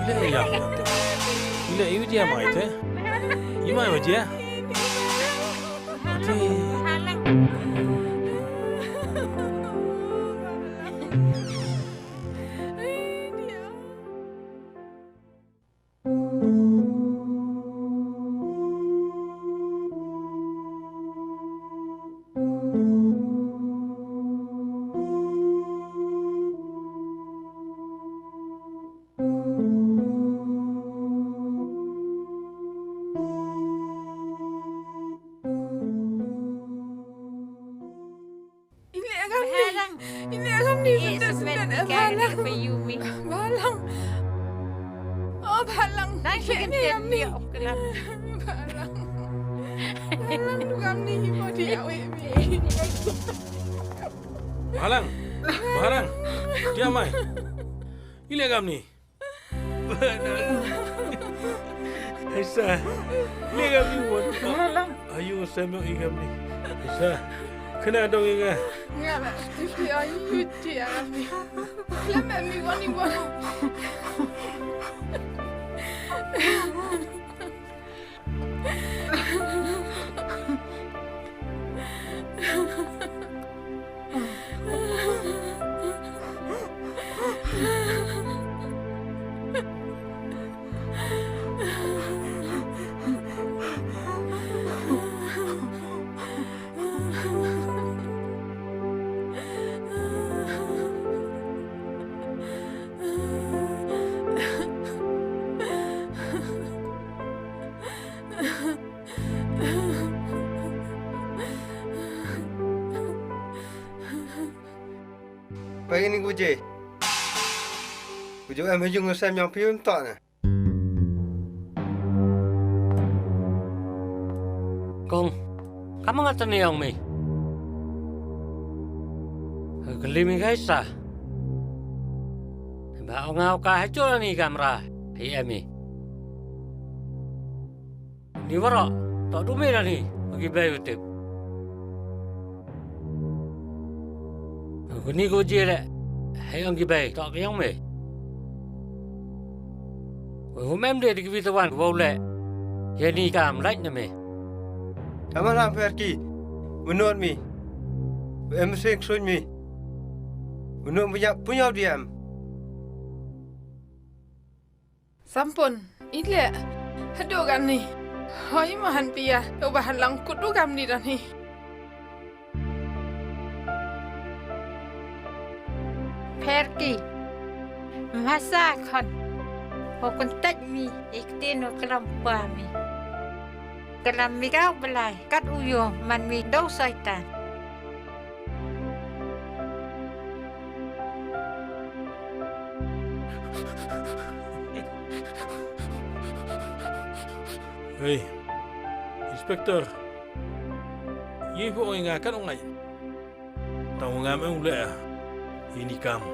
Ile ya yaptım. Ile iyi diye mayte. İmay mı diye? Ini akan ni Sebenarnya sudah kaya Mayumi. balang. Oh balang. Nasi kental dia oklan. Balang. Balang tukang ni mau dia mi. Mahalang. Dia mai. Ile gam ni. Aisyah. Ile gam ni buat. Malang. Ayo semua igam ni. Aisyah. Kena dong ingat. Ngala, dia ayu dia mi. Lama mi wani wani. Vậy nên cô chị em phải dùng xem nhau phim tọa nè. Kung, kamu nga taniyang mi. Kalimi kaisa. Ba nga ka hacho ni kamera. Hi emi. Ni wara, ta dumira ni bagi bayu tip. Ni ko jere. Hay ang gibay, ta kayang mi. Humem de dikibitawan wole. Yani kam right na mi. Kamu làm pergi, menurut mi, em sering sun mi, menurut punya diam. Sampun, ile. Hado kan ni. Hoi mahan pia, do bahan langkut do gam ni dah ni. Pergi. Masa kon. Okon tak mi iktino kelampa mi. Kelam mi kau belai kat uyo man mi dau syaitan. Hei, Inspektor. Ye po ingat kan ongai. Tahu ngam ang ule. Ini kamu.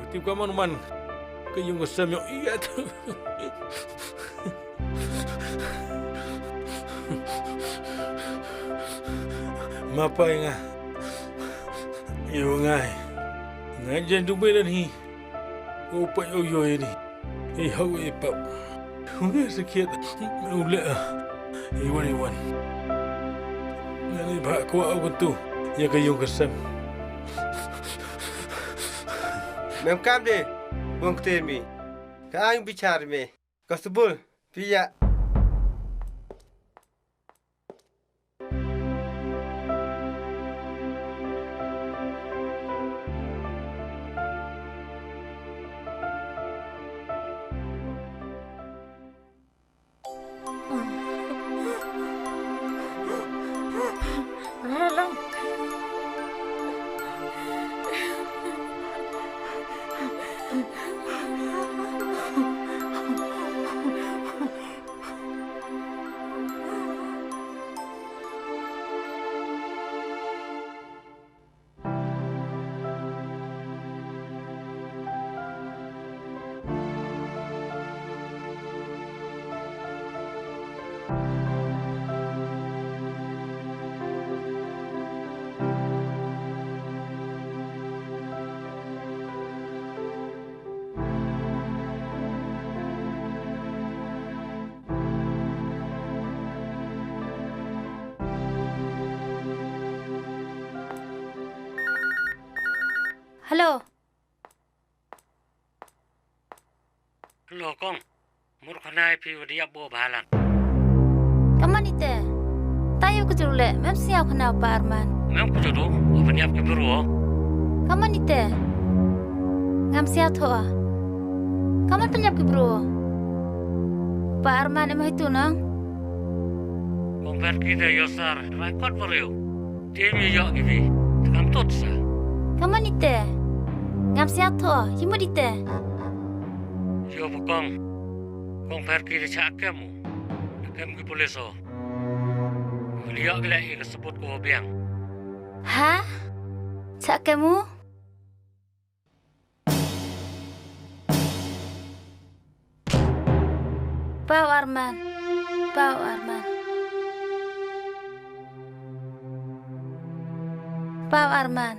Tip kamu man. Kayong ngasam yung iya tu. Mapa nga. Iyo ngay. Nga dyan dumilan hi. Upay uyo ini. Ihaw ipap. Nga sakit. Ula. Iwan. Nga ni ba ko ako tu. Ya kayong kasam. Mem kam deh, buang ketir mi, kaang bicara mi, kasbul, pia. Malang. Halo. Lo kong, murkanai pi wadiap bo bahalang. Kaman ite? Tayo ko tulule. Mem siya ko na Pak Arman. Mem kujodo, wadiap ke biro. Kaman ite? Ngam siya toa. Kaman penyap ke bro. Pak Arman emang itu nang? Kong pergi de yosar, rakot beriu. Dia mi yok gibi, tekam tot sa. Kaman ite? Ngam siya toa. Himo ite? Yo bukong, kong pergi de cak kamu. Kamu ke polis o. Beliau gila ini sebut ko biang. Hah? Cak kamu? Pak Arman. Pak Arman. Pak Arman.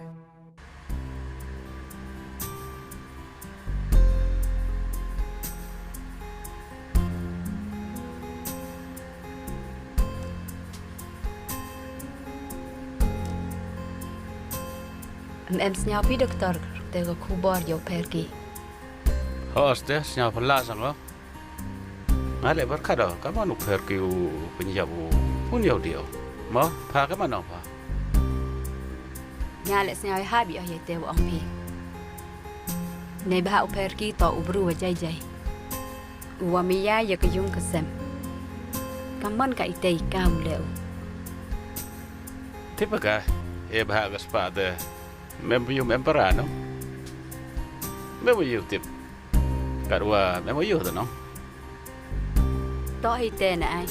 Em snyapi doktor tego kubar yo pergi. Hoste siapa lasan lo? Ngale berkado, kamu nuk pergi penjabu punya dia. Mau pakai mana apa? Nyale snyapi habi oh yete wo ampi. Ne ba pergi to ubru wa jai. Wa miya ya kayung kesem. Kaman ka itei kam leu. Tipe kah? Bahag sepada. Memang memperano. Memang tip. Kadua memang tu no. To ite na ai.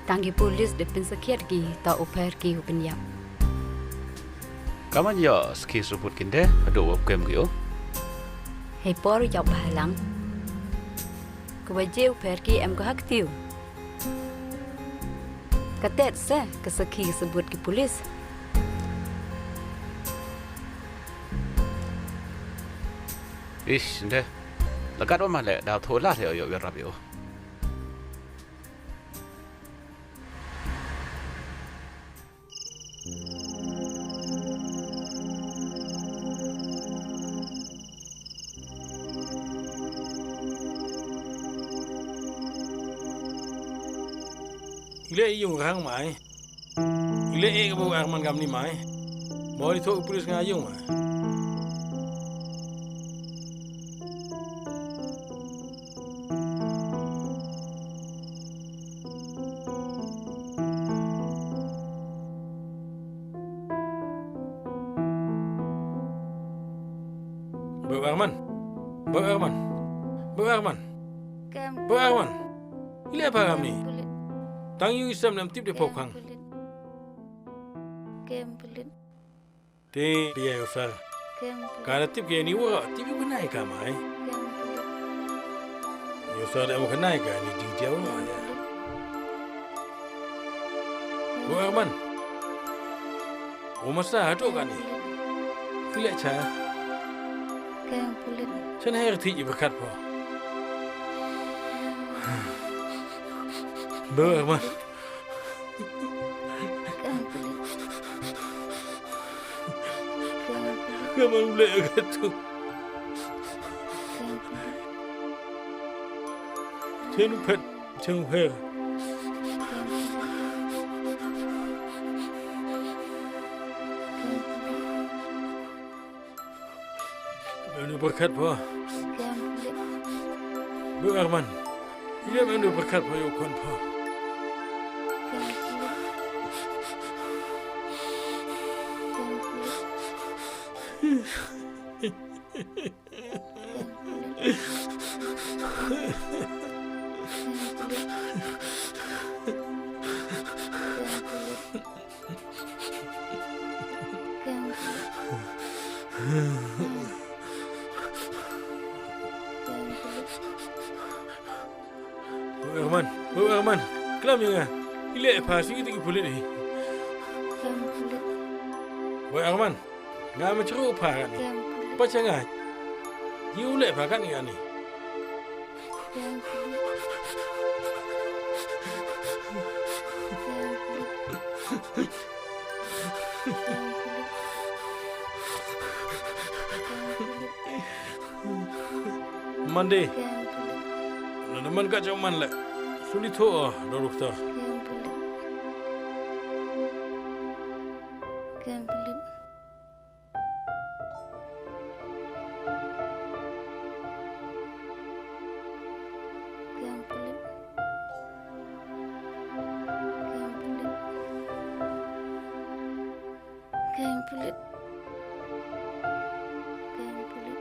Tangi polis de pensakiat gi to pergi u penyap. Kamu yo ski sebut kinde, ada wap kem kyo. Hei por jauh bahalang. Kewajiu pergi em ko hak tiu. Katet se kesaki sebut ki polis. Ish, deh. Lekat rumah le, dah tholah dia yo berap yo. Ile yung hang mai. Ile ke bo Arman gam ni mai. Mau di thok polis ngayung mai. Bu Arman. Bu Arman. Bu Arman. Kem. Bu Arman. Ile apa gam ni? Pelit. Tang yung isam nam tip de pokang. Kem pelit. Te dia yosar. Kem pelit. Kana tip ke ni wa tip yu kenai ka mai. Kem pelit. Yosar da kenai ka ni jing jauh ma ya. Bu Arman. Rumah sah tu kan ni. Ile cha. Kem pelit.ฉันให้ที่อีกประคัดพอเบื่อมัน Kem pelit. Kem pelit. ก็มันเละกันทุก Kem pelit. เช่นเพชรเชิงเพชรมันประคัดพอ Kem pelit. เบื่อมันยี่มันประคัดพออยู่คนพอ Kem pelit. Kem pelit. Bu Arman, kelam yang ile pasi kita kulit ni. Bu Arman, ngah menceru apa ni? Apa cengai? You le apa kan ni? Mandi. Kem pulit. Naman ka cuman le. Sulit ho doktor. Kem pulit. Kem pulit. Kem pulit. Kem pulit. Kem pulit.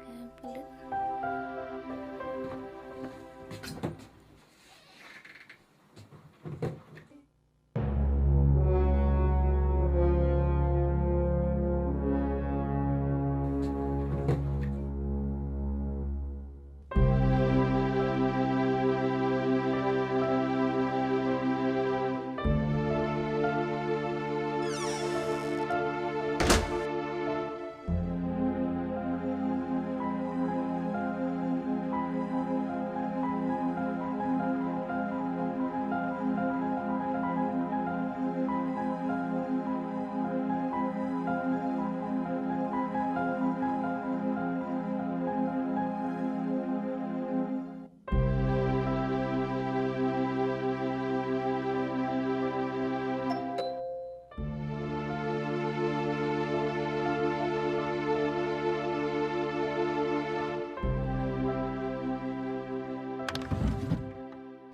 Kem pulit.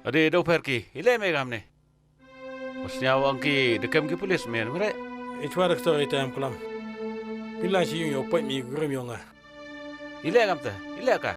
Ade do pergi. Ile me gamne. Usnya wangki dekem ki polis men mere. Ichwa doktor itam kelam. Bila si yo poi mi gurem yo nga. Ile gamta. Ile ka.